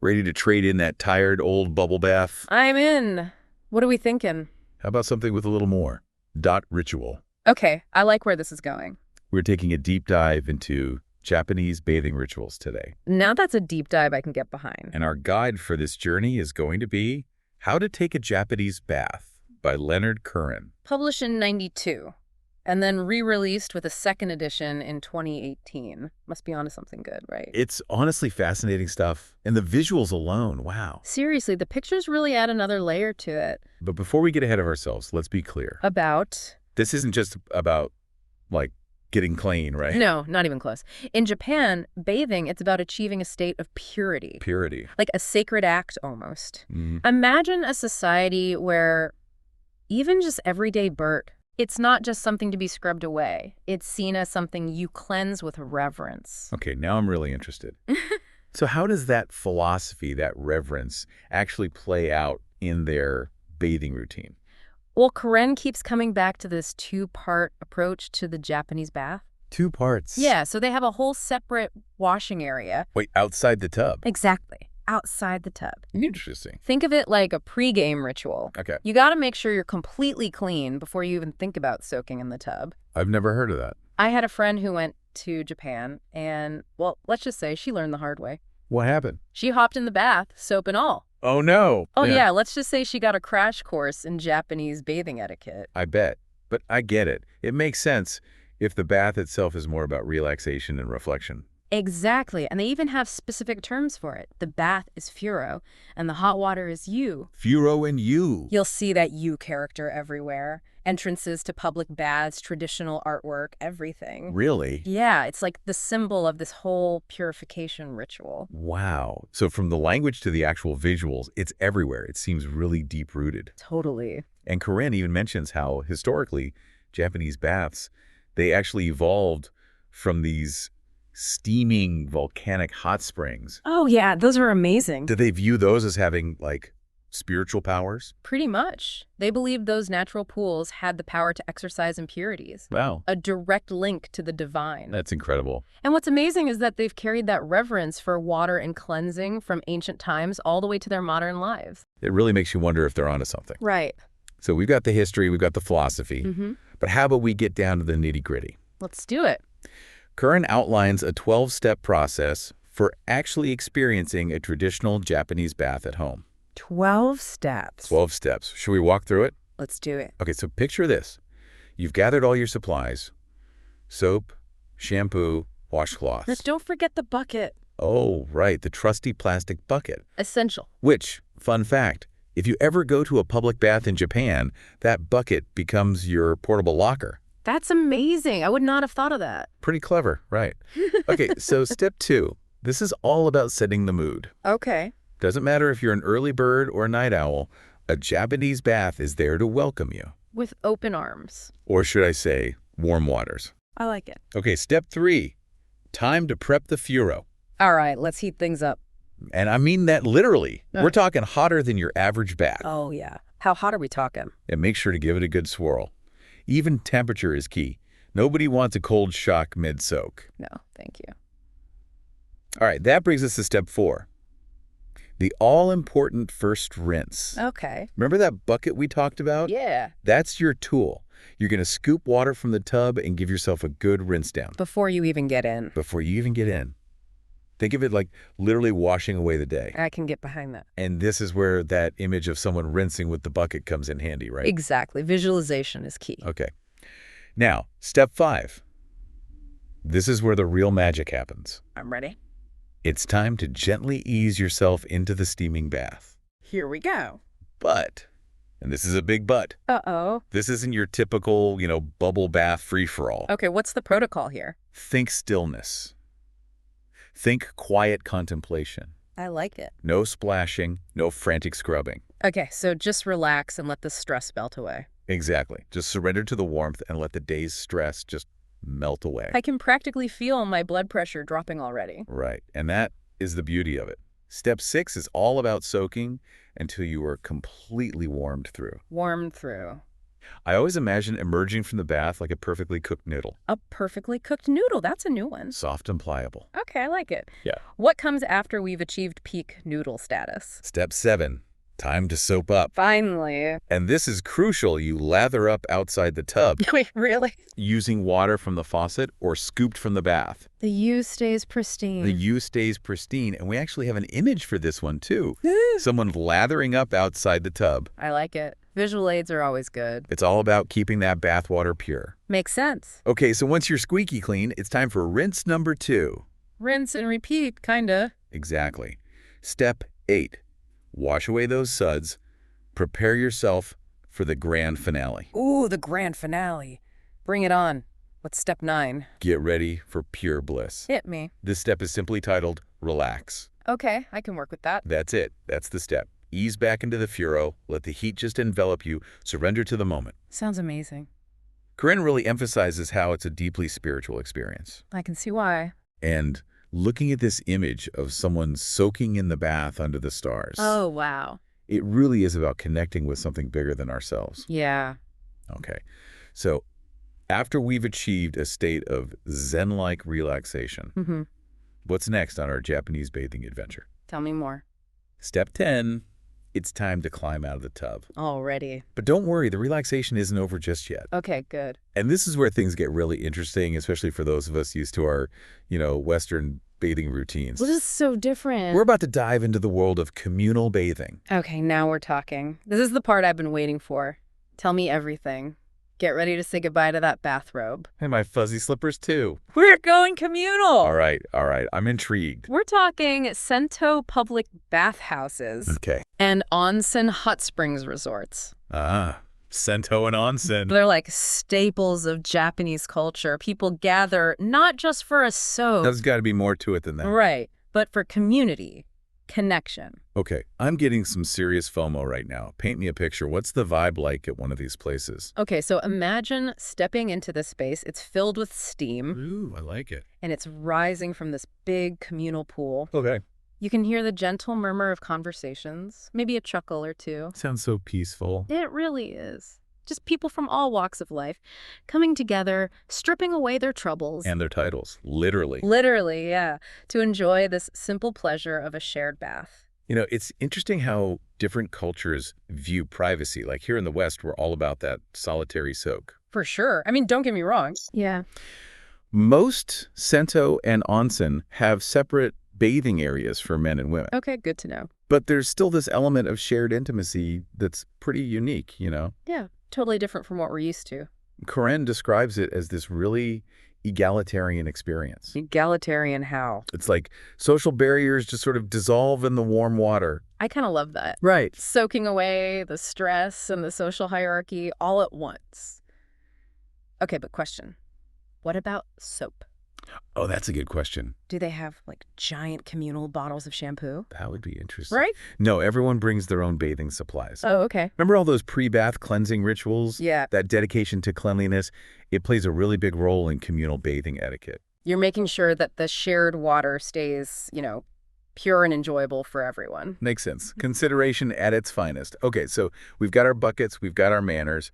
Ready to trade in that tired old bubble bath? I'm in. What are we thinking? How about something with a little more? Dot ritual. Okay, I like where this is going. We're taking a deep dive into Japanese bathing rituals today. Now that's a deep dive I can get behind. And our guide for this journey is going to be How to Take a Japanese Bath by Leonard Koren. Published in '92, and then re-released with a second edition in 2018. Must be onto something good, right? It's honestly fascinating stuff. And the visuals alone, wow. Seriously, the pictures really add another layer to it. But before we get ahead of ourselves, let's be clear. About? This isn't just about, like, getting clean, right? No, not even close. In Japan, bathing, it's about achieving a state of purity. Purity. Like a sacred act, almost. Imagine a society where even just everyday dirt, it's not just something to be scrubbed away. It's seen as something you cleanse with reverence. Okay, now I'm really interested. So how does that philosophy, that reverence, actually play out in their bathing routine? Well, Koren keeps coming back to this two-part approach to the Japanese bath. 2 parts. Yeah, so they have a whole separate washing area. Wait, outside the tub? Exactly. Outside the tub. Interesting. Think of it like a pre-game ritual. Okay. You got to make sure you're completely clean before you even think about soaking in the tub. I've never heard of that. I had a friend who went to Japan and, well, let's just say she learned the hard way. What happened? She hopped in the bath, soap and all. Oh, no. Oh, yeah, let's just say she got a crash course in Japanese bathing etiquette. I bet. But I get it. It makes sense if the bath itself is more about relaxation and reflection. Exactly, and they even have specific terms for it. The bath is furo, and the hot water is you. Furo and you. You'll see that you character everywhere. Entrances to public baths, traditional artwork, everything. Really? Yeah, it's like the symbol of this whole purification ritual. Wow. So from the language to the actual visuals, it's everywhere. It seems really deep-rooted. Totally. And Koren even mentions how, historically, Japanese baths, they actually evolved from these steaming volcanic hot springs. Oh, yeah, those are amazing. Do they view those as having, like, spiritual powers? Pretty much. They believed those natural pools had the power to exorcise impurities. Wow. A direct link to the divine. That's incredible. And what's amazing is that they've carried that reverence for water and cleansing from ancient times all the way to their modern lives. It really makes you wonder if they're onto something. Right. So we've got the history, we've got the philosophy, but how about we get down to the nitty-gritty? Let's do it. Koren outlines a 12-step process for actually experiencing a traditional Japanese bath at home. 12 steps. 12 steps. Should we walk through it? Let's do it. Okay, so picture this. You've gathered all your supplies: soap, shampoo, washcloths. Just don't forget the bucket. Oh, right, the trusty plastic bucket. Essential. Which, fun fact, if you ever go to a public bath in Japan, that bucket becomes your portable locker. That's amazing. I would not have thought of that. Pretty clever, right? Okay, so step 2. This is all about setting the mood. Okay. Doesn't matter if you're an early bird or a night owl, a Japanese bath is there to welcome you. With open arms. Or should I say, warm waters. I like it. Okay, step 3. Time to prep the furo. All right, let's heat things up. And I mean that literally. We're talking hotter than your average bath. Oh, yeah. How hot are we talking? And make sure to give it a good swirl. Even temperature is key. Nobody wants a cold shock mid-soak. No, thank you. All right, that brings us to step 4. The all-important first rinse. Okay. Remember that bucket we talked about? Yeah. That's your tool. You're going to scoop water from the tub and give yourself a good rinse down. Before you even get in. Before you even get in. Think of it like literally washing away the day. I can get behind that. And this is where that image of someone rinsing with the bucket comes in handy, right? Exactly. Visualization is key. Okay. Now, step 5. This is where the real magic happens. I'm ready. It's time to gently ease yourself into the steaming bath. Here we go. But, and this is a big but, Uh-oh. this isn't your typical, bubble bath free-for-all. Okay, what's the protocol here? Think stillness. Think quiet contemplation. I like it. No splashing, no frantic scrubbing. Okay, so just relax and let the stress melt away. Exactly. Just surrender to the warmth and let the day's stress just melt away. I can practically feel my blood pressure dropping already. Right. And that is the beauty of it. Step 6 is all about soaking until you are completely warmed through. Warmed through. I always imagine emerging from the bath like a perfectly cooked noodle. A perfectly cooked noodle. That's a new one. Soft and pliable. Okay, I like it. Yeah. What comes after we've achieved peak noodle status? Step 7. Time to soap up. Finally. And this is crucial. You lather up outside the tub Wait, really? using water from the faucet or scooped from the bath. The U stays pristine. The U stays pristine. And we actually have an image for this one, too. Someone lathering up outside the tub. I like it. Visual aids are always good. It's all about keeping that bath water pure. Makes sense. Okay, so once you're squeaky clean, it's time for rinse number 2. Rinse and repeat, kinda. Exactly. Step 8. Wash away those suds. Prepare yourself for the grand finale. Ooh, the grand finale. Bring it on. What's step 9? Get ready for pure bliss. Hit me. This step is simply titled Relax. Okay, I can work with that. That's it. That's the step. Ease back into the furo. Let the heat just envelop you. Surrender to the moment. Sounds amazing. Koren really emphasizes how it's a deeply spiritual experience. I can see why. And looking at this image of someone soaking in the bath under the stars, Oh, wow. it really is about connecting with something bigger than ourselves. Yeah. Okay. So after we've achieved a state of Zen-like relaxation, what's next on our Japanese bathing adventure? Tell me more. Step 10, it's time to climb out of the tub. Already. But don't worry, the relaxation isn't over just yet. Okay, good. And this is where things get really interesting, especially for those of us used to our, Western bathing routines. Well, this is so different. We're about to dive into the world of communal bathing. Okay, now we're talking. This is the part I've been waiting for. Tell me everything. Get ready to say goodbye to that bathrobe. And my fuzzy slippers, too. We're going communal! All right. I'm intrigued. We're talking Sento public bathhouses Okay. and Onsen hot springs resorts. Ah, Sento and Onsen. They're like staples of Japanese culture. People gather not just for a soak. There's got to be more to it than that. Right, but for community, connection. Okay, I'm getting some serious FOMO right now. Paint me a picture. What's the vibe like at one of these places? Okay, so imagine stepping into this space. It's filled with steam. Ooh, I like it. And it's rising from this big communal pool. Okay. You can hear the gentle murmur of conversations, maybe a chuckle or two. Sounds so peaceful. It really is. Just people from all walks of life coming together, stripping away their troubles. And their titles, literally. Literally, yeah, to enjoy this simple pleasure of a shared bath. It's interesting how different cultures view privacy. Like here in the West, we're all about that solitary soak. For sure. I mean, don't get me wrong. Yeah. Most Sento and Onsen have separate bathing areas for men and women. Okay, good to know. But there's still this element of shared intimacy that's pretty unique, Yeah, totally different from what we're used to. Koren describes it as this really egalitarian experience. Egalitarian how? It's like social barriers just sort of dissolve in the warm water. I kind of love that. Right. Soaking away the stress and the social hierarchy all at once. Okay, but question. What about soap? Oh, that's a good question. Do they have, like, giant communal bottles of shampoo? That would be interesting. Right? No, everyone brings their own bathing supplies. Oh, okay. Remember all those pre-bath cleansing rituals? Yeah. That dedication to cleanliness? It plays a really big role in communal bathing etiquette. You're making sure that the shared water stays, pure and enjoyable for everyone. Makes sense. Consideration at its finest. Okay, so we've got our buckets, we've got our manners.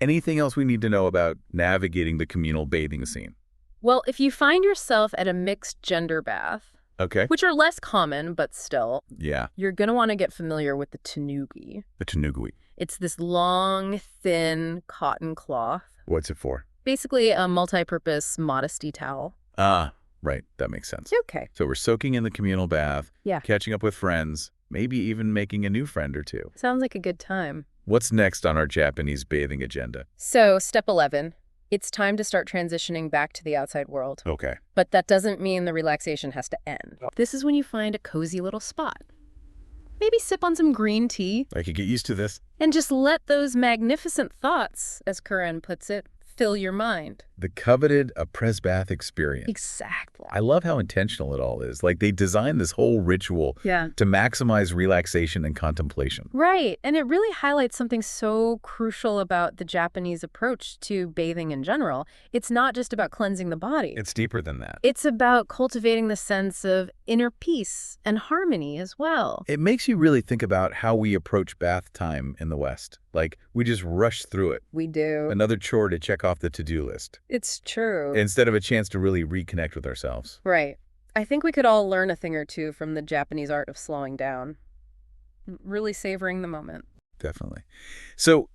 Anything else we need to know about navigating the communal bathing scene? Well, if you find yourself at a mixed gender bath, Okay. which are less common, but still, Yeah, you're going to want to get familiar with the tanugi. the tanugui. It's this long, thin cotton cloth, What's it for? basically a multi-purpose modesty towel. Ah, right. That makes sense. Okay. So we're soaking in the communal bath, Yeah. catching up with friends, maybe even making a new friend or two. Sounds like a good time. What's next on our Japanese bathing agenda? So, step 11. It's time to start transitioning back to the outside world. Okay. But that doesn't mean the relaxation has to end. This is when you find a cozy little spot. Maybe sip on some green tea I could get used to this. and just let those magnificent thoughts, as Koren puts it, fill your mind. The coveted a press bath experience. Exactly. I love how intentional it all is. Like they designed this whole ritual Yeah. to maximize relaxation and contemplation. Right. And it really highlights something so crucial about the Japanese approach to bathing in general. It's not just about cleansing the body. It's deeper than that. It's about cultivating the sense of inner peace and harmony as well. It makes you really think about how we approach bath time in the West. Like, we just rush through it. We do. Another chore to check off the to-do list. It's true. Instead of a chance to really reconnect with ourselves. Right. I think we could all learn a thing or two from the Japanese art of slowing down. Really savoring the moment. Definitely. So,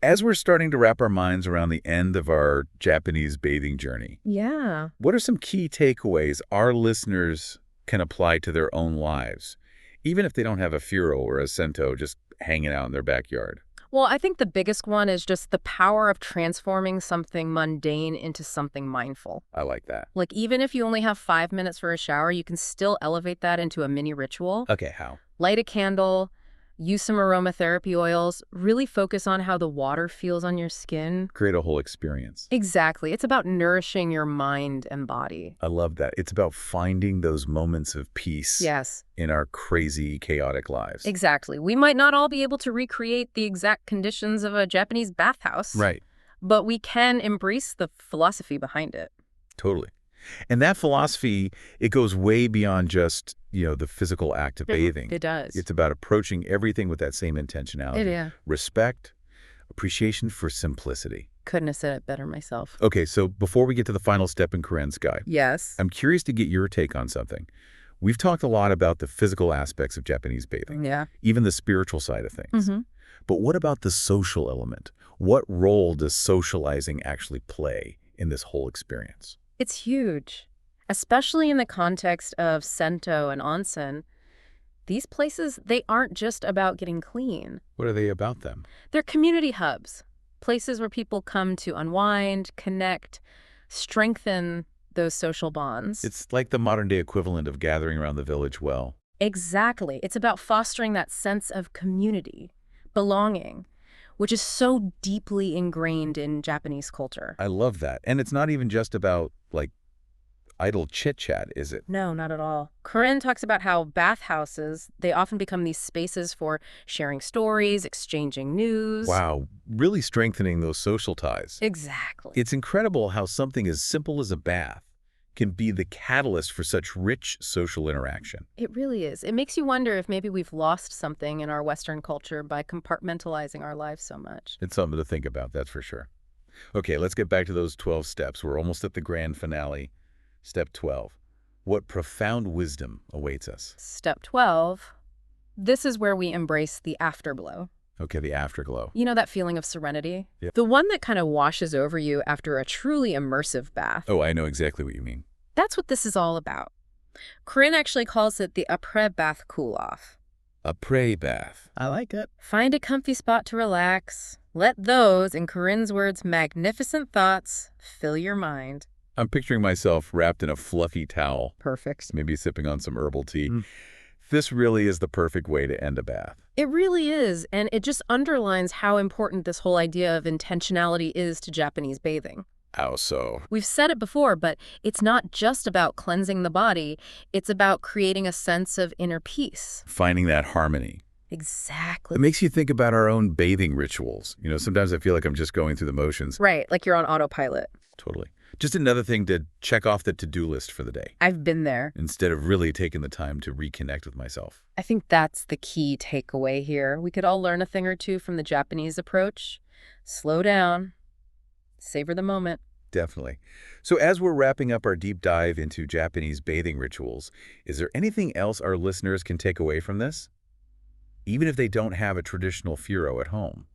as we're starting to wrap our minds around the end of our Japanese bathing journey, Yeah. what are some key takeaways our listeners can apply to their own lives, even if they don't have a furo or a sento just hanging out in their backyard? Well, I think the biggest one is just the power of transforming something mundane into something mindful. I like that. Like, even if you only have 5 minutes for a shower, you can still elevate that into a mini ritual. Okay, how? Light a candle, use some aromatherapy oils, really focus on how the water feels on your skin. Create a whole experience. Exactly. It's about nourishing your mind and body. I love that. It's about finding those moments of peace Yes. in our crazy, chaotic lives. Exactly. We might not all be able to recreate the exact conditions of a Japanese bathhouse. Right. But we can embrace the philosophy behind it. Totally. And that philosophy, it goes way beyond just, the physical act of bathing. It does. It's about approaching everything with that same intentionality. Yeah. Respect, appreciation for simplicity. Couldn't have said it better myself. Okay, so before we get to the final step in Koren's guide, Yes. I'm curious to get your take on something. We've talked a lot about the physical aspects of Japanese bathing, Yeah. even the spiritual side of things. Mm-hmm. But what about the social element? What role does socializing actually play in this whole experience? It's huge, especially in the context of Sento and Onsen. These places, they aren't just about getting clean. What are they about them? They're community hubs, places where people come to unwind, connect, strengthen those social bonds. It's like the modern-day equivalent of gathering around the village well. Exactly. It's about fostering that sense of community, belonging, which is so deeply ingrained in Japanese culture. I love that. And it's not even just about, idle chit-chat, is it? No, not at all. Koren talks about how bathhouses, they often become these spaces for sharing stories, exchanging news. Wow, really strengthening those social ties. Exactly. It's incredible how something as simple as a bath can be the catalyst for such rich social interaction. It really is. It makes you wonder if maybe we've lost something in our Western culture by compartmentalizing our lives so much. It's something to think about, that's for sure. Okay, let's get back to those 12 steps. We're almost at the grand finale. Step 12. What profound wisdom awaits us? Step 12. This is where we embrace the afterglow. Okay, the afterglow. You know that feeling of serenity? Yep. The one that kind of washes over you after a truly immersive bath. Oh, I know exactly what you mean. That's what this is all about. Koren actually calls it the après-bath cool-off. A prey bath. I like it. Find a comfy spot to relax. Let those, in Koren's words, magnificent thoughts fill your mind. I'm picturing myself wrapped in a fluffy towel, Perfect. maybe sipping on some herbal tea. This really is the perfect way to end a bath. It really is, and it just underlines how important this whole idea of intentionality is to Japanese bathing. How so? We've said it before, but it's not just about cleansing the body. It's about creating a sense of inner peace. Finding that harmony. Exactly. It makes you think about our own bathing rituals. Sometimes I feel like I'm just going through the motions. Right, like you're on autopilot. Totally. Just another thing to check off the to-do list for the day, I've been there. instead of really taking the time to reconnect with myself. I think that's the key takeaway here. We could all learn a thing or two from the Japanese approach. Slow down. Savor the moment. Definitely. So as we're wrapping up our deep dive into Japanese bathing rituals, is there anything else our listeners can take away from this? Even if they don't have a traditional furo at home.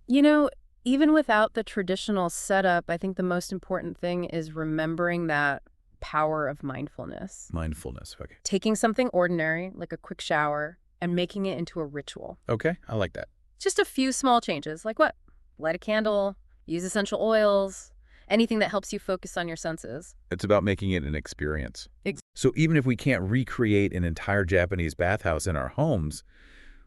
Even without the traditional setup, I think the most important thing is remembering that power of mindfulness. Mindfulness, okay. Taking something ordinary, like a quick shower, and making it into a ritual. Okay, I like that. Just a few small changes, like what? Light a candle, use essential oils, anything that helps you focus on your senses. It's about making it an experience. So even if we can't recreate an entire Japanese bathhouse in our homes,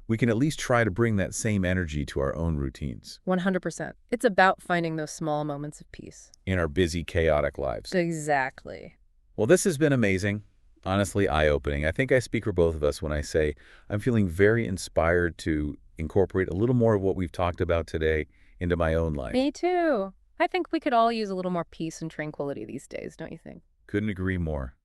we can at least try to bring that same energy to our own routines. 100%. It's about finding those small moments of peace. In our busy, chaotic lives. Exactly. Well, this has been amazing. Honestly, eye-opening. I think I speak for both of us when I say I'm feeling very inspired to incorporate a little more of what we've talked about today into my own life. Me too. I think we could all use a little more peace and tranquility these days, don't you think? Couldn't agree more.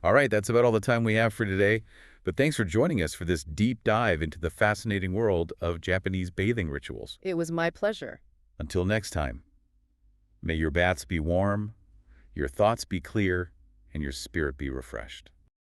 All right, that's about all the time we have for today. But thanks for joining us for this deep dive into the fascinating world of Japanese bathing rituals. It was my pleasure. Until next time, may your baths be warm, your thoughts be clear, and your spirit be refreshed.